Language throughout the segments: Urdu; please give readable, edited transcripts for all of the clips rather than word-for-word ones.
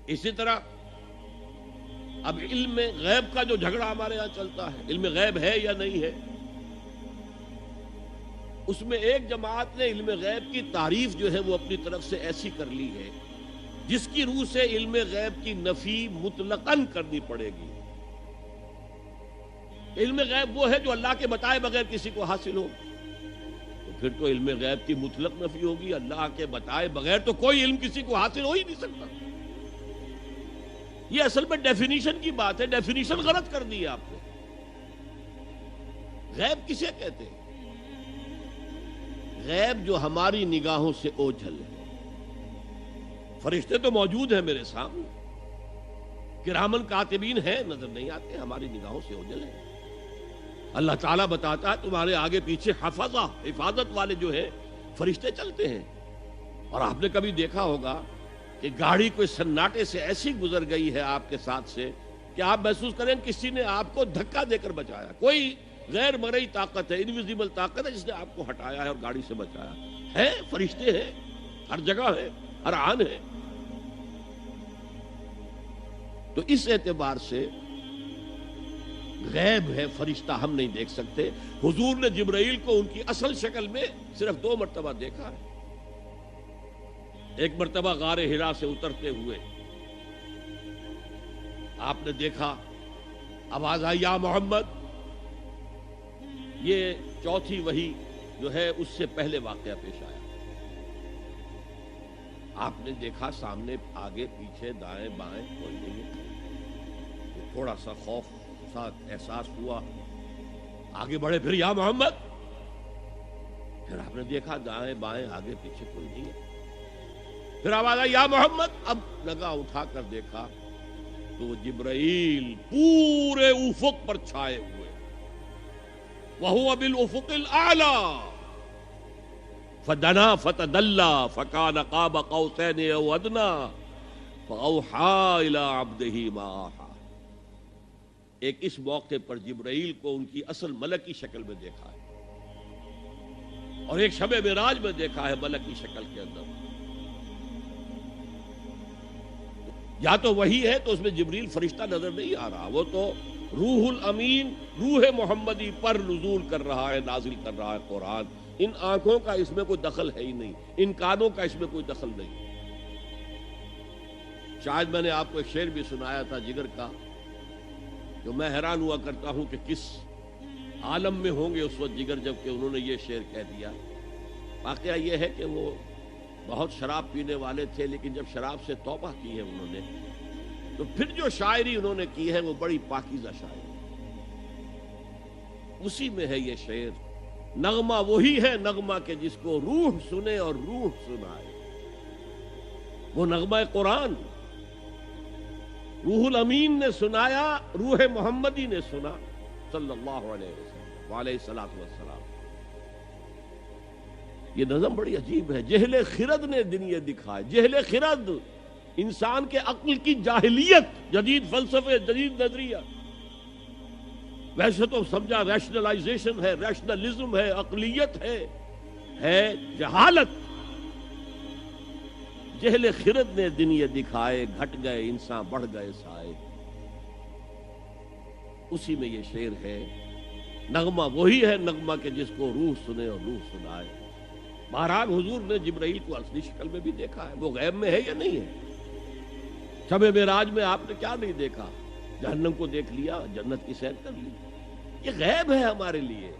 اسی طرح اب علم غیب کا جو جھگڑا ہمارے یہاں چلتا ہے، علم غیب ہے یا نہیں ہے، اس میں ایک جماعت نے علم غیب کی تعریف جو ہے وہ اپنی طرف سے ایسی کر لی ہے جس کی روح سے علم غیب کی نفی مطلقاً کرنی پڑے گی۔ علم غیب وہ ہے جو اللہ کے بتائے بغیر کسی کو حاصل ہو، تو پھر تو علم غیب کی مطلق نفی ہوگی۔ اللہ کے بتائے بغیر تو کوئی علم کسی کو حاصل ہو ہی نہیں سکتا۔ یہ اصل میں ڈیفینیشن کی بات ہے، ڈیفینیشن غلط کر دی ہے آپ نے۔ غیب کسے کہتے ہیں؟ غیب جو ہماری نگاہوں سے اوجھل ہے۔ فرشتے تو موجود ہیں میرے سامنے، کرامن کاتبین ہیں، نظر نہیں آتے، ہماری نگاہوں سے اوجھل ہے۔ اللہ تعالیٰ بتاتا ہے تمہارے آگے پیچھے حفظہ، حفاظت والے جو ہیں فرشتے چلتے ہیں۔ اور آپ نے کبھی دیکھا ہوگا کہ گاڑی کوئی سناٹے سے ایسی گزر گئی ہے آپ کے ساتھ سے کہ آپ محسوس کریں کسی نے آپ کو دھکا دے کر بچایا، کوئی غیر مرئی طاقت ہے، انویزیبل طاقت ہے جس نے آپ کو ہٹایا ہے اور گاڑی سے بچایا ہے۔ فرشتے ہیں، ہر جگہ ہے، ہر آن ہے۔ تو اس اعتبار سے غیب ہے، فرشتہ ہم نہیں دیکھ سکتے۔ حضور نے جبرائیل کو ان کی اصل شکل میں صرف 2 مرتبہ دیکھا ہے۔ ایک مرتبہ غار حرا سے اترتے ہوئے آپ نے دیکھا، آواز آئی یا محمد۔ یہ چوتھی وحی جو ہے اس سے پہلے واقعہ پیش آیا۔ آپ نے دیکھا سامنے آگے پیچھے دائیں بائیں کوئی نہیں ہے، تھوڑا سا خوف سا احساس ہوا، آگے بڑھے، پھر یا محمد، پھر آپ نے دیکھا دائیں بائیں آگے پیچھے کوئی نہیں ہے، پھر آواز آئی یا محمد۔ اب نگاہ اٹھا کر دیکھا تو وہ جبرائیل پورے افق پر چھائے ہوئے، وَهُوَ بِالْأُفُقِ الْأَعْلَى فَدَنَا فَتَدَلَّى فَكَانَ قَابَ قَوْسَيْنِ أَوْ أَدْنَىٰ فَأَوْحَىٰ إِلَىٰ عَبْدِهِ مَا أَوْحَىٰ۔ ایک اس موقع پر جبرائیل کو ان کی اصل ملکی شکل میں دیکھا ہے، اور ایک شب معراج میں دیکھا ہے ملکی شکل کے اندر۔ یا تو وہی ہے تو اس میں جبریل فرشتہ نظر نہیں آ رہا، وہ تو روح الامین، روح محمدی پر نزول کر رہا ہے، نازل کر رہا ہے قرآن۔ ان آنکھوں کا اس میں کوئی دخل ہے ہی نہیں، ان کانوں کا اس میں کوئی دخل نہیں۔ شاید میں نے آپ کو ایک شعر بھی سنایا تھا جگر کا، جو میں حیران ہوا کرتا ہوں کہ کس عالم میں ہوں گے اس وقت جگر جب کہ انہوں نے یہ شعر کہہ دیا۔ واقعہ یہ ہے کہ وہ بہت شراب پینے والے تھے، لیکن جب شراب سے توبہ کی ہے انہوں نے، تو پھر جو شاعری انہوں نے کی ہے وہ بڑی پاکیزہ شاعری، اسی میں ہے یہ شعر۔ نغمہ وہی ہے نغمہ کہ جس کو روح سنے اور روح سنائے، وہ نغمہ قرآن روح الامین نے سنایا، روح محمدی نے سنا صلی اللہ علیہ وسلم وعلیہ الصلوۃ والسلام۔ یہ نظم بڑی عجیب ہے۔ جہل خرد نے دن یہ دکھائے، جہل خرد، انسان کے عقل کی جاہلیت، جدید فلسفے، جدید نظریہ۔ ویسے تو سمجھا ریشنلائزیشن ہے، ریشنلزم ہے، عقلیت ہے جہالت۔ جہل خرد نے دن یہ دکھائے، گھٹ گئے انسان بڑھ گئے سائے۔ اسی میں یہ شعر ہے، نغمہ وہی ہے نغمہ کہ جس کو روح سنے اور روح سنائے۔ بہرحال حضور نے جبرائیل کو اصلی شکل میں بھی دیکھا ہے، وہ غیب میں ہے یا نہیں ہے؟ شب معراج میں آپ نے کیا نہیں دیکھا؟ جہنم کو دیکھ لیا، جنت کی سیر کر لی۔ یہ غیب ہے ہمارے لیے۔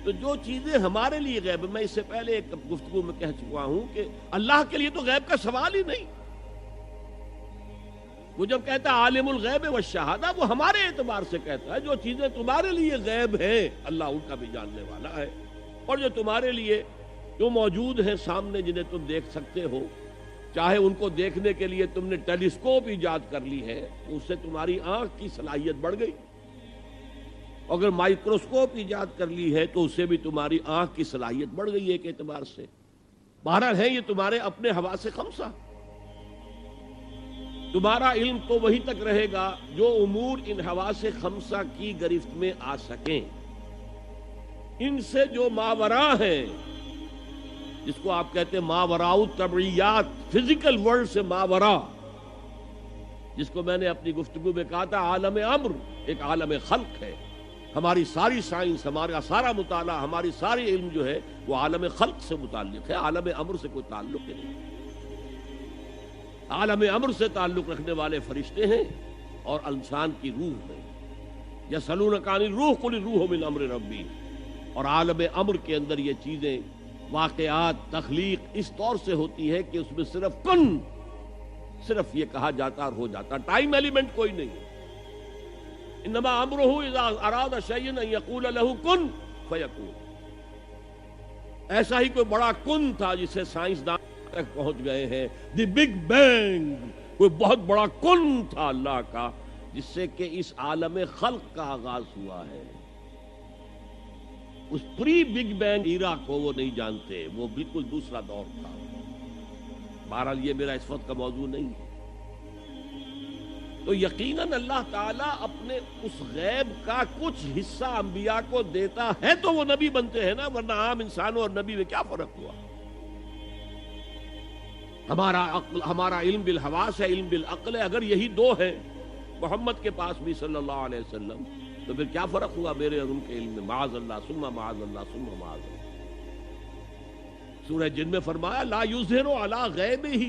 تو جو چیزیں ہمارے لیے غیب، میں اس سے پہلے ایک گفتگو میں کہہ چکا ہوں کہ اللہ کے لیے تو غیب کا سوال ہی نہیں۔ وہ جب کہتا ہے عالم الغیب والشہادہ، وہ ہمارے اعتبار سے کہتا ہے جو چیزیں تمہارے لیے غیب ہیں اللہ ان کا بھی جاننے والا ہے، اور جو تمہارے لیے جو موجود ہیں سامنے جنہیں تم دیکھ سکتے ہو، چاہے ان کو دیکھنے کے لیے تم نے ٹیلیسکوپ ایجاد کر لی ہے تو اس سے تمہاری آنکھ کی صلاحیت بڑھ گئی، اگر مائکروسکوپ ایجاد کر لی ہے تو اس سے بھی تمہاری آنکھ کی صلاحیت بڑھ گئی ایک اعتبار سے۔ بہرحال ہے یہ تمہارے اپنے حواس خمسہ۔ تمہارا علم تو وہی تک رہے گا جو امور ان حواس خمسہ کی گرفت میں آ سکیں۔ ان سے جو ماورا ہیں جس کو آپ کہتے ہیں ماوراء الطبعیات، فزیکل ورلڈ سے ماورا، جس کو میں نے اپنی گفتگو میں کہا تھا عالم امر ایک عالم خلق ہے. ہماری ساری سائنس، ہمارا سارا مطالعہ، ہماری ساری علم جو ہے وہ عالم خلق سے متعلق ہے، عالم امر سے کوئی تعلق ہی نہیں. عالم امر سے تعلق رکھنے والے فرشتے ہیں اور انسان کی روح ہے. یسألونک عن الروح قل الروح من امر ربی. اور عالم امر کے اندر یہ چیزیں، واقعات، تخلیق اس طور سے ہوتی ہے کہ اس میں صرف کن، صرف یہ کہا جاتا اور ہو جاتا، ٹائم ایلیمنٹ کوئی نہیں. انما امرہ اذا اراد شیئا ان یقول له کن فیکون. ایسا ہی کوئی بڑا کن تھا جسے سائنسدان تک پہنچ گئے ہیں، دی بگ بینگ. کوئی بہت بڑا کن تھا اللہ کا جس سے کہ اس عالم خلق کا آغاز ہوا ہے. اس پری بگ بینگ ایرا کو وہ نہیں جانتے، وہ بالکل دوسرا دور تھا. بہرحال یہ میرا اس وقت کا موضوع نہیں ہے. تو یقیناً اللہ تعالیٰ اپنے اس غیب کا کچھ حصہ انبیاء کو دیتا ہے تو وہ نبی بنتے ہیں نا، ورنہ عام انسانوں اور نبی میں کیا فرق ہوا؟ ہمارا علم بالحواس ہے، علم بالعقل ہے. اگر یہی دو ہیں محمد کے پاس بھی صلی اللہ علیہ وسلم، تو پھر کیا فرق ہوا میرے اور ان کے علم میں؟ معاذ اللہ ثم معاذ اللہ ثم معاذ اللہ. سورہ جن میں فرمایا لا یظہر علی غیبہ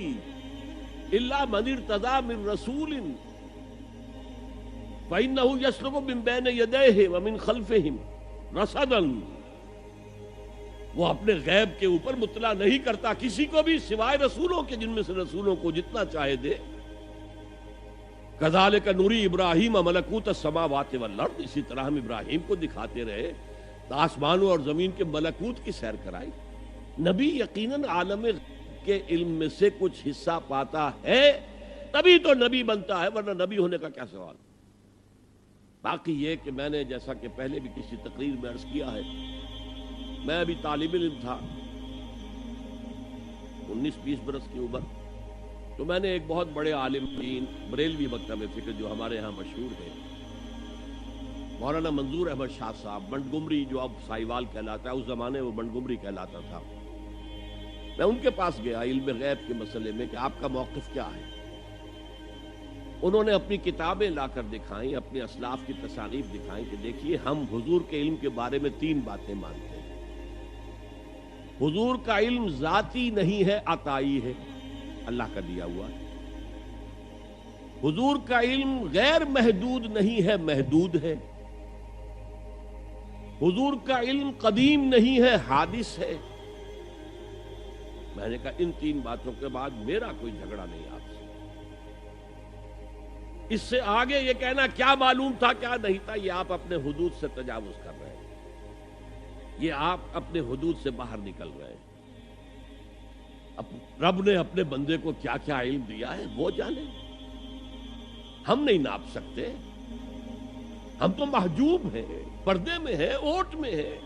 الا من ارتضی من رسول فإنه يسلك من بين يديه ومن خلفهم رصدا. وہ اپنے غیب کے اوپر مطلع نہیں کرتا کسی کو بھی سوائے رسولوں کے، جن میں سے رسولوں کو جتنا چاہے دے. کذالک نوری ابراہیم ملکوت السماوات والارض. اسی طرح ہم ابراہیم کو دکھاتے رہے، آسمانوں اور زمین کے ملکوت کی سیر کرائی. نبی یقیناً عالم کے علم میں سے کچھ حصہ پاتا ہے تبھی تو نبی بنتا ہے، ورنہ نبی ہونے کا کیا سوال. باقی یہ کہ میں نے جیسا کہ پہلے بھی کسی تقریر میں عرض کیا ہے، میں ابھی طالب علم تھا، 19-20 برس کی عمر. تو میں نے ایک بہت بڑے عالم دین بریلوی مکتب فکر جو ہمارے ہاں مشہور ہے، مولانا منظور احمد شاہ صاحب، منٹگمری جو اب سائیوال کہلاتا ہے، اس زمانے وہ منٹگمری کہلاتا تھا. میں ان کے پاس گیا علم غیب کے مسئلے میں کہ آپ کا موقف کیا ہے. انہوں نے اپنی کتابیں لا کر دکھائیں، اپنے اسلاف کی تصانیف دکھائیں کہ دیکھیے ہم حضور کے علم کے بارے میں 3 باتیں مانتے ہیں. حضور کا علم ذاتی نہیں ہے، عطائی ہے، اللہ کا دیا ہوا ہے. حضور کا علم غیر محدود نہیں ہے، محدود ہے. حضور کا علم قدیم نہیں ہے، حادث ہے. میں نے کہا ان 3 باتوں کے بعد میرا کوئی جھگڑا نہیں آپ سے. اس سے آگے یہ کہنا کیا معلوم تھا کیا نہیں تھا، یہ آپ اپنے حدود سے تجاوز کر رہے ہیں، یہ آپ اپنے حدود سے باہر نکل رہے ہیں. اب رب نے اپنے بندے کو کیا کیا علم دیا ہے وہ جانے، ہم نہیں ناپ سکتے. ہم تو محجوب ہیں، پردے میں ہیں، اوٹ میں ہیں،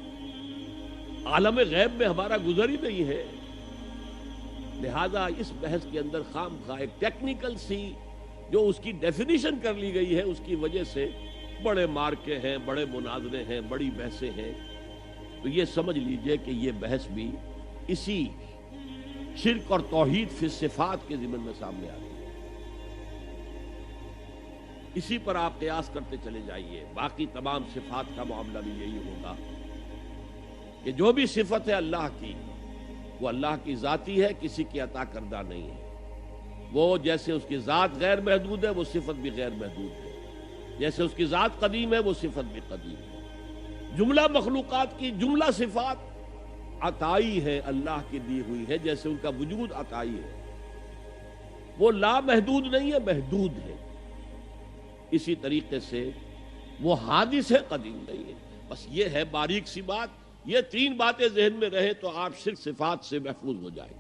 عالم غیب میں ہمارا گزر ہی نہیں ہے. لہذا اس بحث کے اندر خام خواہ ایک ٹیکنیکل سی جو اس کی ڈیفینیشن کر لی گئی ہے، اس کی وجہ سے بڑے مارکے ہیں، بڑے مناظرے ہیں، بڑی بحثیں ہیں. تو یہ سمجھ لیجئے کہ یہ بحث بھی اسی شرک اور توحید فی صفات کے ضمن میں سامنے آ رہی ہے. اسی پر آپ قیاس کرتے چلے جائیے. باقی تمام صفات کا معاملہ بھی یہی ہوگا کہ جو بھی صفت ہے اللہ کی، وہ اللہ کی ذاتی ہے، کسی کی عطا کردہ نہیں ہے. وہ جیسے اس کی ذات غیر محدود ہے، وہ صفت بھی غیر محدود ہے. جیسے اس کی ذات قدیم ہے، وہ صفت بھی قدیم ہے. جملہ مخلوقات کی جملہ صفات عطائی ہے، اللہ کی دی ہوئی ہے، جیسے ان کا وجود عطائی ہے. وہ لا محدود نہیں ہے، محدود ہے. اسی طریقے سے وہ حادث ہے، قدیم نہیں ہے. بس یہ ہے باریک سی بات. یہ 3 باتیں ذہن میں رہے تو آپ شرک صفات سے محفوظ ہو جائیں.